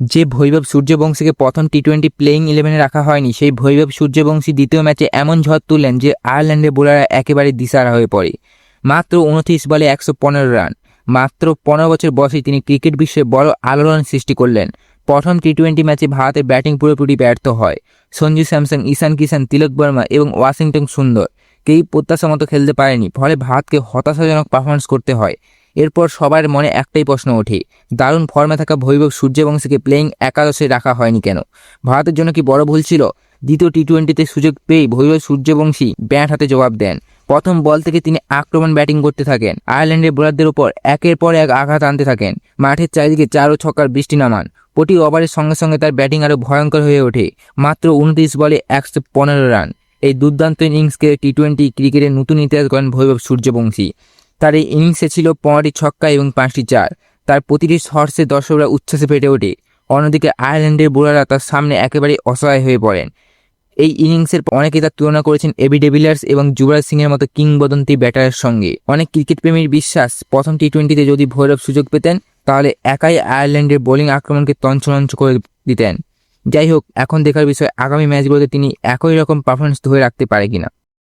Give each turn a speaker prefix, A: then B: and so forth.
A: যে বৈভব সূর্যবংশীকে প্রথম টি-20 প্লেইং 11-এ রাখা হয়নি, সেই বৈভব সূর্যবংশী দ্বিতীয় ম্যাচে এমন ঝড় তুললেন যে আয়ারল্যান্ডের বোলাররা একেবারে দিশাহারা হয়ে পড়ে। মাত্র 29 বলে 115 রান। মাত্র 15 বছর বয়সে তিনি ক্রিকেট বিশ্বে বড় আলোড়ন সৃষ্টি করলেন। প্রথম টি-20 ম্যাচে ভারতের ব্যাটিং পুরোপুরি ব্যর্থ হয়। সঞ্জু স্যামসন, ঈশান কিষান, তিলক বর্মা এবং ওয়াশিংটন সুন্দর কেউই প্রত্যাশা মতো খেলতে পারেনি, ফলে ভারতকে হতাশাজনক পারফরমেন্স করতে হয়। এরপর সবার মনে একটাই প্রশ্ন ওঠে, দারুণ ফর্মে থাকা বৈভব সূর্যবংশীকে প্লেইং একাদশে রাখা হয়নি কেন? ভারতের জন্য কি বড় ভুল ছিল? দ্বিতীয় টি-20তে সুযোগ পেয়ে বৈভব সূর্যবংশী ব্যাট হাতে জবাব দেন। প্রথম বল থেকে তিনি আক্রমণ ব্যাটিং করতে থাকেন। আয়ারল্যান্ডের বোলারদের উপর একের পর এক আঘাত আনতে থাকেন। মাঠের চারিদিকে 4 ও ছক্কার বৃষ্টি নামান। প্রতি ওভারের সঙ্গে সঙ্গে তার ব্যাটিং আরও ভয়ঙ্কর হয়ে ওঠে। মাত্র 29 বলে 115 রান। এই দুর্দান্ত ইনিংসকে টি-20 ক্রিকেটের নতুন ইতিহাস করেন বৈভব সূর্যবংশী। তার এই ইনিংসে ছিল 15টি ছক্কা এবং 5টি চার। তার প্রতিটি শটসে দর্শকরা উচ্ছ্বাসে ফেটে ওঠে। অন্যদিকে আয়ারল্যান্ডের বোলাররা তার সামনে একেবারে অসহায় হয়ে পড়েন। এই ইনিংসের অনেকেই তার তুলনা করেছেন এবি ডিভিলিয়ার্স এবং যুবরাজ সিংয়ের মতো কিংবদন্তি ব্যাটারের সঙ্গে। অনেক ক্রিকেট প্রেমীর বিশ্বাস, প্রথম টি-20তে যদি ভৈরব সুযোগ পেতেন তাহলে একাই আয়ারল্যান্ডের বোলিং আক্রমণকে তঞ্চনঞ্চ করে দিতেন। যাই হোক, এখন দেখার বিষয় আগামী ম্যাচগুলোতে তিনি একই রকম পারফরমেন্স ধরে রাখতে পারে কিনা।